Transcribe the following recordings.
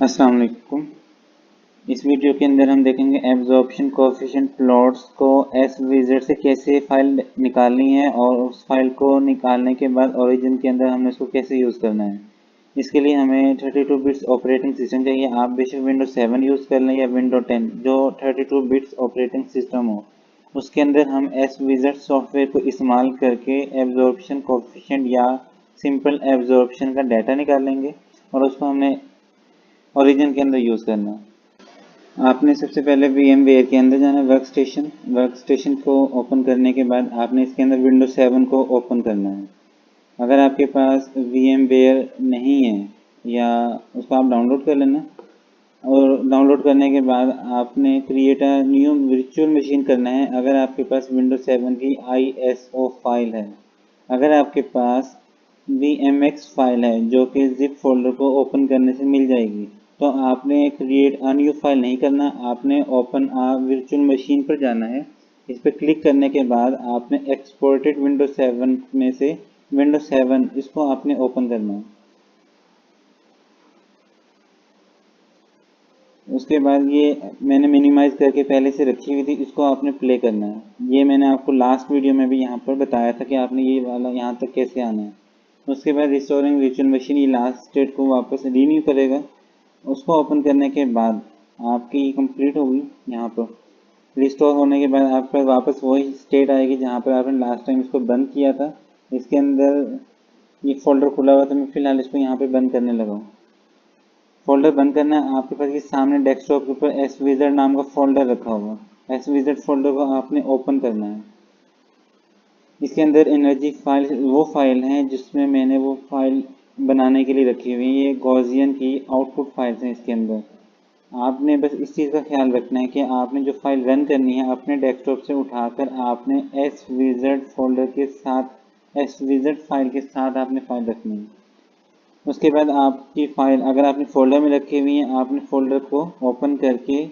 अस्सलाम वालेकुम। इस वीडियो के अंदर हम देखेंगे एब्जॉर्प्शन कोएफिशिएंट प्लॉट्स को SVZ से कैसे फाइल निकालनी है और उस फाइल को निकालने के बाद ओरिजिन के अंदर हमने उसको कैसे यूज़ करना है। इसके लिए हमें 32 बिट्स ऑपरेटिंग सिस्टम चाहिए। आप बेशक विंडो 7 यूज़ कर लें या विंडो 10, जो 32 बिट्स ऑपरेटिंग सिस्टम हो। उसके अंदर हम SVZ सॉफ्टवेयर को इस्तेमाल करके एब्जॉर्प्शन कोएफिशिएंट या सिंपल एब्जॉर्प्शन का डाटा निकालेंगे और उसको हमने ओरिजिन के अंदर यूज़ करना है। आपने सबसे पहले VMware के अंदर जाना है, वर्क स्टेशन को ओपन करने के बाद आपने इसके अंदर विंडो 7 को ओपन करना है। अगर आपके पास VMware नहीं है या उसको आप डाउनलोड कर लेना, और डाउनलोड करने के बाद आपने create a new virtual machine करना है। अगर आपके पास विंडो 7 की ISO फाइल है, अगर आपके पास VMX फाइल है जो कि जिप फोल्डर को ओपन करने से मिल जाएगी, तो आपने क्रिएट अ न्यू फाइल नहीं करना, आपने ओपन अ वर्चुअल मशीन पर जाना है। इस पर क्लिक करने के बाद आपने एक्सपोर्टेड विंडो 7 में से विंडो 7 इसको आपने ओपन करना है। उसके बाद ये मैंने मिनिमाइज करके पहले से रखी हुई थी, इसको आपने प्ले करना है। ये मैंने आपको लास्ट वीडियो में भी यहाँ पर बताया था कि आपने ये वाला यहाँ तक कैसे आना है। उसके बाद रिस्टोरिंग वर्चुअल मशीन ये लास्ट स्टेट को वापस रिन्यू करेगा। उसको ओपन करने के बाद आपकी ये कंप्लीट होगी। यहाँ पर रिस्टोर होने के बाद आपके पास वापस वही स्टेट आएगी जहाँ पर आपने लास्ट टाइम इसको बंद किया था। इसके अंदर ये फोल्डर खुला हुआ था, मैं फिलहाल इसको यहाँ पे बंद करने लगा हूँ। फोल्डर बंद करना है। आपके पास ये सामने डेस्कटॉप के ऊपर SVZ नाम का फोल्डर रखा हुआ, SVZ फोल्डर को आपने ओपन करना है। इसके अंदर एनर्जी फाइल वो फाइल है जिसमें मैंने वो फाइल बनाने के लिए रखी हुई है। ये गॉसियन की आउटपुट फाइल्स हैं इसके अंदर। आपने बस इस चीज़ का ख्याल रखना है कि आपने जो फाइल रन करनी है अपने डेस्कटॉप से उठाकर आपने SVZ फोल्डर के साथ SVZ फाइल के साथ आपने फाइल रखनी है। उसके बाद आपकी फ़ाइल अगर आपने फ़ोल्डर में रखी हुई है, आपने फ़ोल्डर को ओपन करके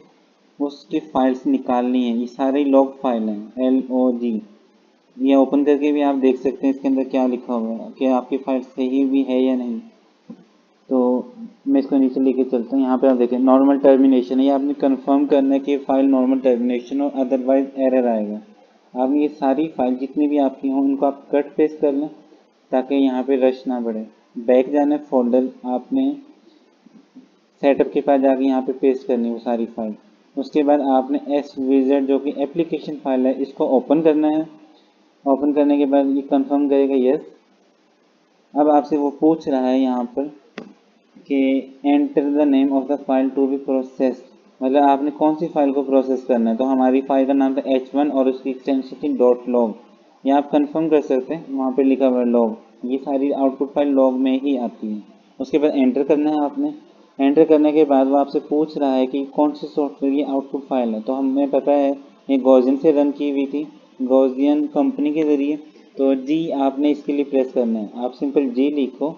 उसकी फ़ाइल्स निकालनी है। ये सारे लॉग फाइल हैं LOG। ये ओपन करके भी आप देख सकते हैं इसके अंदर क्या लिखा हुआ है कि आपकी फ़ाइल सही भी है या नहीं। तो मैं इसको नीचे लेके चलता हूँ। यहाँ पे आप देखें नॉर्मल टर्मिनेशन है, ये आपने कंफर्म करना है कि फ़ाइल नॉर्मल टर्मिनेशन हो, अदरवाइज एरर आएगा। आपने ये सारी फाइल जितनी भी आपकी हों उनको आप कट पेस्ट कर लें ताकि यहाँ पे रश ना बढ़े। बैक जाना है, फोल्डर आपने सेटअप के पास जाके यहाँ पे पेस्ट करनी है वो सारी फाइल। उसके बाद आपने SVZ जो कि एप्लीकेशन फाइल है इसको ओपन करना है। ओपन करने के बाद ये कंफर्म करेगा यस। अब आपसे वो पूछ रहा है यहाँ पर कि enter the name of the file to be processed, मतलब आपने कौन सी फाइल को प्रोसेस करना है। तो हमारी फाइल का नाम था H1 और उसकी एक्सटेंशन थी .log। ये आप कंफर्म कर सकते हैं, वहाँ पे लिखा हुआ है log। ये सारी आउटपुट फाइल log में ही आती है। उसके बाद एंटर करना है आपने। एंटर करने के बाद वो आपसे पूछ रहा है कि कौन सी सॉफ्टवेयर की आउटपुट फाइल है। तो हमें पता है ये गॉसियन से रन की हुई थी, गॉसियन कंपनी के ज़रिए। तो जी आपने इसके लिए प्रेस करना है, आप सिंपल जी लिखो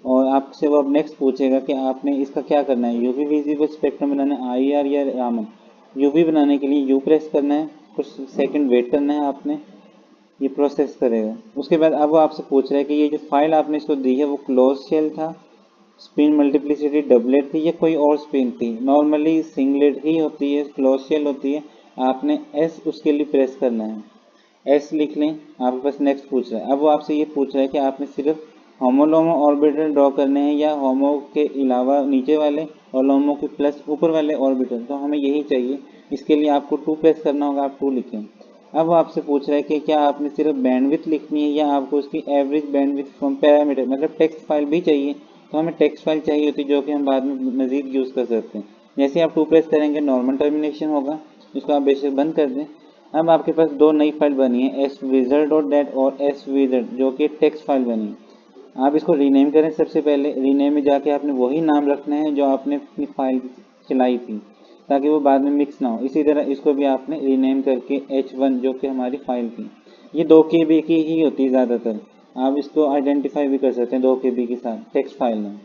और आपसे वो अब नेक्स्ट पूछेगा कि आपने इसका क्या करना है। यूवी विजिबल स्पेक्ट्रम बनाना है, IR या रामन। यूवी बनाने के लिए यू प्रेस करना है, कुछ सेकंड वेट करना है आपने, ये प्रोसेस करेगा। उसके बाद अब वो आपसे पूछ रहा है कि ये जो फाइल आपने इसको दी है वो क्लोज शेल था, स्पिन मल्टीप्लिसिटी डबलेट थी या कोई और स्पिन थी। नॉर्मली सिंगलेट ही होती है, क्लोज शेल होती है। आपने S उसके लिए प्रेस करना है, S लिख लें। आपके पास नेक्स्ट पूछ रहा है। अब वो आपसे ये पूछ रहा है कि आपने सिर्फ होमो लोमो ऑर्बिटल ड्रॉ करने हैं या होमो के अलावा नीचे वाले और लोमो के प्लस ऊपर वाले ऑर्बिटल। तो हमें यही चाहिए, इसके लिए आपको 2 प्रेस करना होगा, आप 2 लिखें। अब वो आपसे पूछ रहा है कि क्या आपने सिर्फ बैंडविड्थ लिखनी है या आपको उसकी एवरेज बैंडविड्थ फ्रॉम पैरामीटर मतलब टेक्स्ट फाइल भी चाहिए। तो हमें टेक्स्ट फाइल चाहिए होती है जो कि हम बाद में मज़ीद यूज़ कर सकते हैं। जैसे आप 2 प्रेस करेंगे नॉर्मल टर्मिनेशन होगा, इसको आप बेशक बंद कर दें। अब आपके पास 2 नई फाइल बनी है svizard.dat और svizard जो कि टेक्स्ट फाइल बनी है। आप इसको रीनेम करें। सबसे पहले रीनेम में जाके आपने वही नाम रखना है जो आपने अपनी फाइल चलाई थी ताकि वो बाद में मिक्स ना हो। इसी तरह इसको भी आपने रीनेम करके H1 जो कि हमारी फाइल थी, ये 2 KB की ही होती है ज़्यादातर। आप इसको आइडेंटिफाई भी कर सकते हैं 2 KB के साथ टेक्स्ट फाइल में।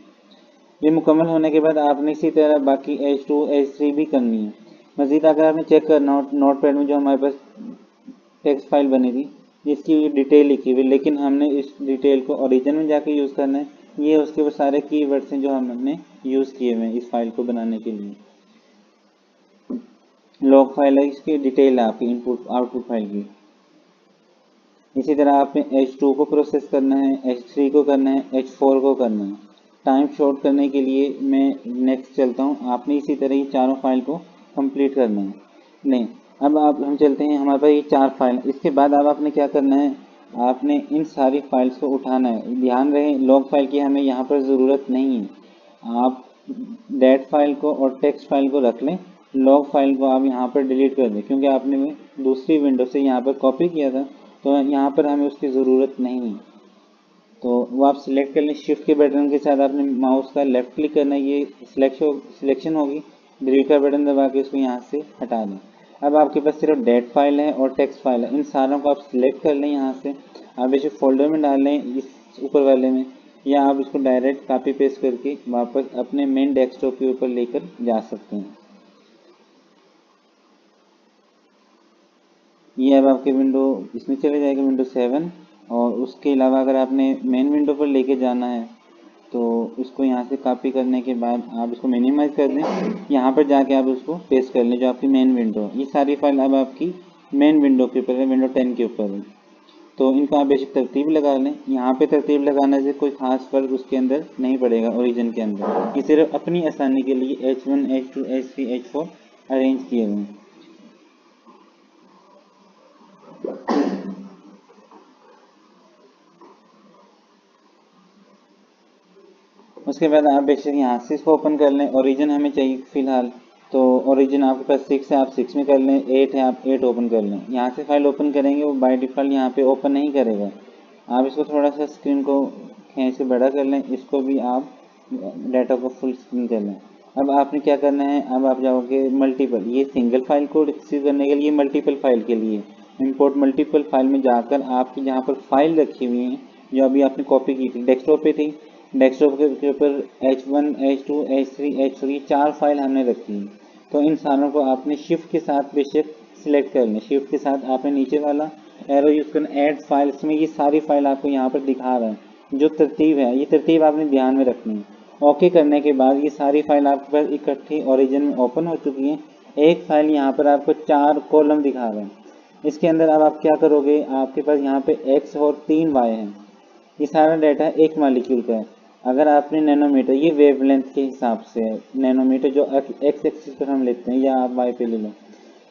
ये मुकम्मल होने के बाद आपने इसी तरह बाकी H2 H3 भी करनी है। मज़ीद अगर आपने चेक करना हो नोट पैड में जो हमारे पास टेक्स्ट फाइल बनी थी इसकी डिटेल लिखी हुई, लेकिन हमने इस डिटेल को ओरिजिन में जाके यूज़ करना है। ये उसके वो सारे कीवर्ड्स हैं जो हमने यूज़ किए हुए हैं इस फाइल को बनाने के लिए। लॉग फाइल है, इसकी डिटेल है आपकी इनपुट आउटपुट फाइल की। इसी तरह आपने H2 को प्रोसेस करना है, H3 को करना है, H4 को करना है। टाइम शॉर्ट करने के लिए मैं नेक्स्ट चलता हूँ, आपने इसी तरह ये चारों फाइल को कंप्लीट करना है। नहीं, अब आप हम चलते हैं, हमारे पास ये 4 फाइल, इसके बाद अब आपने क्या करना है, आपने इन सारी फाइल्स को उठाना है। ध्यान रहे लॉग फाइल की हमें यहाँ पर ज़रूरत नहीं है, आप डेट फाइल को और टेक्स्ट फाइल को रख लें, लॉग फाइल को आप यहाँ पर डिलीट कर दें, क्योंकि आपने दूसरी विंडो से यहाँ पर कॉपी किया था, तो यहाँ पर हमें उसकी ज़रूरत नहीं है। तो वो आप सिलेक्ट कर लें, शिफ्ट के बटन के साथ आपने माउस का लेफ्ट क्लिक करना है, ये सिलेक्शन होगी, डिलीट का बटन दबा के इसको यहाँ से हटा दें। अब आपके पास सिर्फ डेट फाइल है और टेक्स्ट फाइल है, इन सारों को आप सिलेक्ट कर लें, यहाँ से आप इसे फोल्डर में डाल लें इस ऊपर वाले में, या आप इसको डायरेक्ट कॉपी पेस्ट करके वापस अपने मेन डेस्कटॉप के ऊपर लेकर जा सकते हैं। ये अब आपके विंडो इसमें चले जाएगा, विंडो 7। और उसके अलावा अगर आपने मेन विंडो पर लेके जाना है तो इसको यहाँ से कॉपी करने के बाद आप इसको मिनिमाइज कर दें, यहाँ पर जाके आप उसको पेस्ट कर लें जो आपकी मेन विंडो है। ये सारी फाइल अब आपकी मेन विंडो के ऊपर है, विंडो 10 के ऊपर है। तो इनको आप बेसिक तरतीब लगा लें, यहाँ पे तरतीब लगाने से कोई खास फर्क उसके अंदर नहीं पड़ेगा ओरिजिन के अंदर, ये सिर्फ अपनी आसानी के लिए H1 H2 H3 H4 arrange किए हुए हैं। उसके बाद आप बेशक यहाँ से इसको ओपन कर लें, ओरिजिन हमें चाहिए फ़िलहाल, तो ओरिजिन आपके पास 6 है, आप 6 में कर लें, 8 है, आप 8 ओपन कर लें। यहाँ से फाइल ओपन करेंगे, वो बाय डिफ़ॉल्ट यहाँ पे ओपन नहीं करेगा, आप इसको थोड़ा सा स्क्रीन को खींच के बड़ा कर लें, इसको भी आप डाटा को फुल स्क्रीन कर लें। अब आपने क्या करना है, अब आप जाओगे मल्टीपल, ये सिंगल फाइल को रिसीव करने के लिए, मल्टीपल फाइल के लिए इंपोर्ट मल्टीपल फाइल में जाकर आपकी जहाँ पर फाइल रखी हुई है जो अभी आपने कॉपी की थी, डेस्कटॉप पे थी, डेस्कटॉप के ऊपर H1 H2 H3 H4 4 file हमने रखी हैं। तो इन सारों को आपने शिफ्ट के साथ बेशक सिलेक्ट कर लें, शिफ्ट के साथ आपने नीचे वाला एरो यूज़ करना, ऐड फाइल्स में ये सारी फाइल आपको यहाँ पर दिखा रहा है। जो तरतीब है ये तरतीब आपने ध्यान में रखनी है। ओके करने के बाद ये सारी फाइल आपके पास इकट्ठी ओरिजिन में ओपन हो चुकी हैं। एक फाइल यहाँ पर आपको 4 कॉलम दिखा रहे हैं, इसके अंदर अब आप क्या करोगे, आपके पास यहाँ पे X और 3 Y हैं, ये सारा डाटा एक मालिक्यूल का है। अगर आपने नैनोमीटर, ये वेवलेंथ के हिसाब से है, नैनोमीटर जो एक्स एक्सिस पर हम लेते हैं, या आप वाई पे ले लो।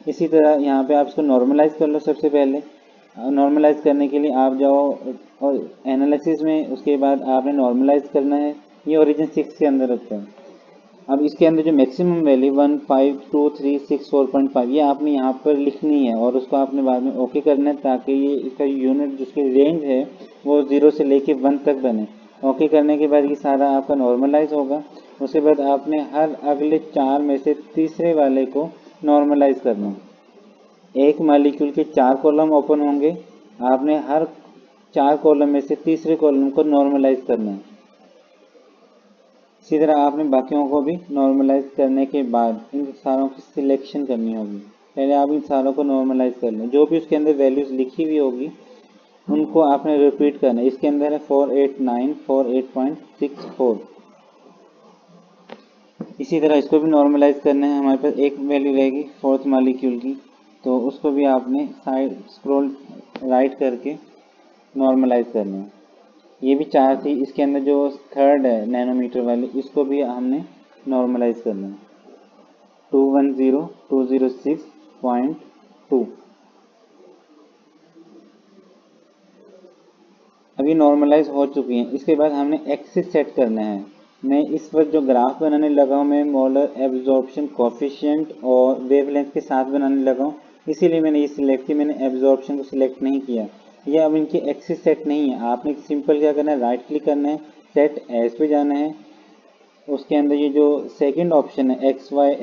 इसी तरह यहाँ पे आप इसको नॉर्मलाइज कर लो। सबसे पहले नॉर्मलाइज करने के लिए आप जाओ और एनालिसिस में, उसके बाद आपने नॉर्मलाइज करना है, ये ओरिजिन 6 के अंदर रखता है। अब इसके अंदर जो मैक्सिमम वैल्यू 1 5 2 3 6 4.5 ये आपने यहाँ पर लिखनी है, और उसको आपने बाद में ओके करना है, ताकि ये इसका यूनिट जिसकी रेंज है वो 0 से लेके 1 तक बने। ओके करने के बाद ये सारा आपका नॉर्मलाइज होगा। उसके बाद आपने हर अगले 4 में से तीसरे वाले को नॉर्मलाइज करना है। एक मालिक्यूल के 4 कॉलम ओपन होंगे, आपने हर 4 कॉलम में से तीसरे कॉलम को नॉर्मलाइज करना है। इसी तरह आपने बाकियों को भी नॉर्मलाइज करने के बाद इन सारों की सिलेक्शन करनी होगी। पहले आप इन सारों को नॉर्मलाइज कर लें, जो भी उसके अंदर वैल्यूज़ लिखी हुई होगी उनको आपने रिपीट करना है। इसके अंदर है 489 48.64। इसी तरह इसको भी नॉर्मलाइज करना है। हमारे पास एक वैल्यू रहेगी फोर्थ मालिक्यूल की, तो उसको भी आपने साइड स्क्रॉल राइट करके नॉर्मलाइज करना है। ये भी 4 थी, इसके अंदर जो थर्ड है नैनोमीटर वाली, इसको भी हमने नॉर्मलाइज करना है 210 206.2। अभी नॉर्मलाइज हो चुकी हैं। इसके बाद हमने एक्सिस सेट करना है। मैं इस वक्त जो ग्राफ बनाने लगा हूँ, मैं मोलर एब्जॉर्प्शन कोफिशिएंट और वेवलेंथ के साथ बनाने लगा हूँ, इसीलिए मैंने ये सिलेक्ट किया, मैंने एब्जॉर्प्शन को सिलेक्ट नहीं किया। ये अब इनकी एक्सिस सेट नहीं है। आपने सिंपल क्या करना है, राइट क्लिक करना है, सेट एज पे जाना है, उसके अंदर ये जो सेकंड ऑप्शन है एक्स वाई,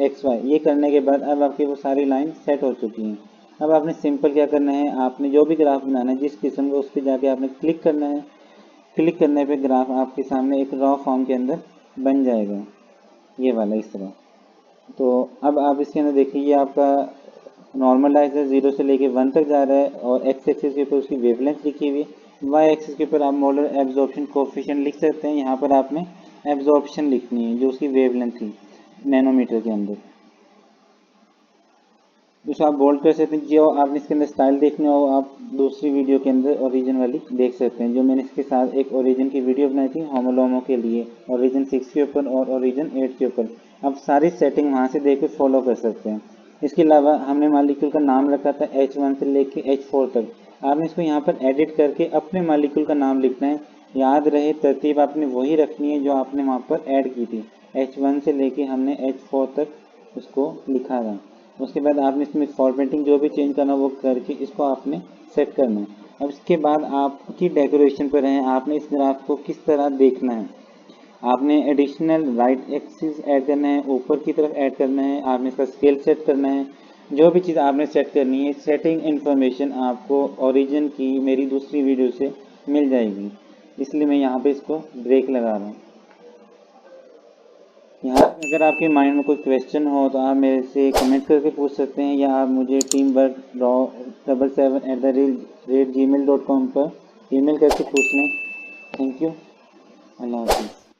ये करने के बाद अब आपकी वो सारी लाइन सेट हो चुकी हैं। अब आपने सिंपल क्या करना है, आपने जो भी ग्राफ बनाना है जिस किस्म का, उस पर जाके आपने क्लिक करना है। क्लिक करने पे ग्राफ आपके सामने एक रॉ फॉर्म के अंदर बन जाएगा, ये वाला इस तरह। तो अब आप इसके अंदर देखिए, ये आपका नॉर्मलाइज है, 0 से लेके 1 तक जा रहा है, और एक्स एक्सिस के ऊपर उसकी वेवलेंथ लिखी हुई है। वाई एक्सिस के ऊपर आप मोलर एब्जॉर्प्शन कोफिशिएंट लिख सकते हैं। यहाँ पर आपने एब्जॉर्प्शन लिखनी है जो उसकी वेवलेंथ थी नैनोमीटर के अंदर। जिसको आप बोल्ड कर सकते हैं। जो आपने इसके अंदर स्टाइल देखने हो आप दूसरी वीडियो के अंदर ओरिजिन वाली देख सकते हैं, जो मैंने इसके साथ एक ओरिजिन की वीडियो बनाई थी होमोलोमो के लिए, ओरिजिन 6 के ऊपर और ओरिजिन 8 के ऊपर। आप सारी सेटिंग वहाँ से देख के फॉलो कर सकते हैं। इसके अलावा हमने मालिक्यूल का नाम रखा था H1 से लेके H4 तक। आपने इसको यहाँ पर एडिट करके अपने मालिक्यूल का नाम लिखना है। याद रहे तरतीब आपने वही रखनी है जो आपने वहाँ पर ऐड की थी। H1 से लेके हमने H4 तक उसको लिखा था। उसके बाद आपने इसमें फॉर्मेटिंग जो भी चेंज करना वो करके इसको आपने सेट करना है। अब इसके बाद आपकी डेकोरेशन पर है, आपने इस ग्राफ को किस तरह देखना है। आपने एडिशनल राइट एक्सिस ऐड करना है, ऊपर की तरफ ऐड करना है, आपने इसका स्केल सेट करना है। जो भी चीज़ आपने सेट करनी है सेटिंग इन्फॉर्मेशन आपको ओरिजिन की मेरी दूसरी वीडियो से मिल जाएगी, इसलिए मैं यहाँ पे इसको ब्रेक लगा रहा हूँ। यहाँ अगर आपके माइंड में कोई क्वेश्चन हो तो आप मेरे से कमेंट करके पूछ सकते हैं, या आप मुझे teamwork77@gmail.com पर ईमेल करके पूछ लें। Thank you. अल्लाह हाफिज़।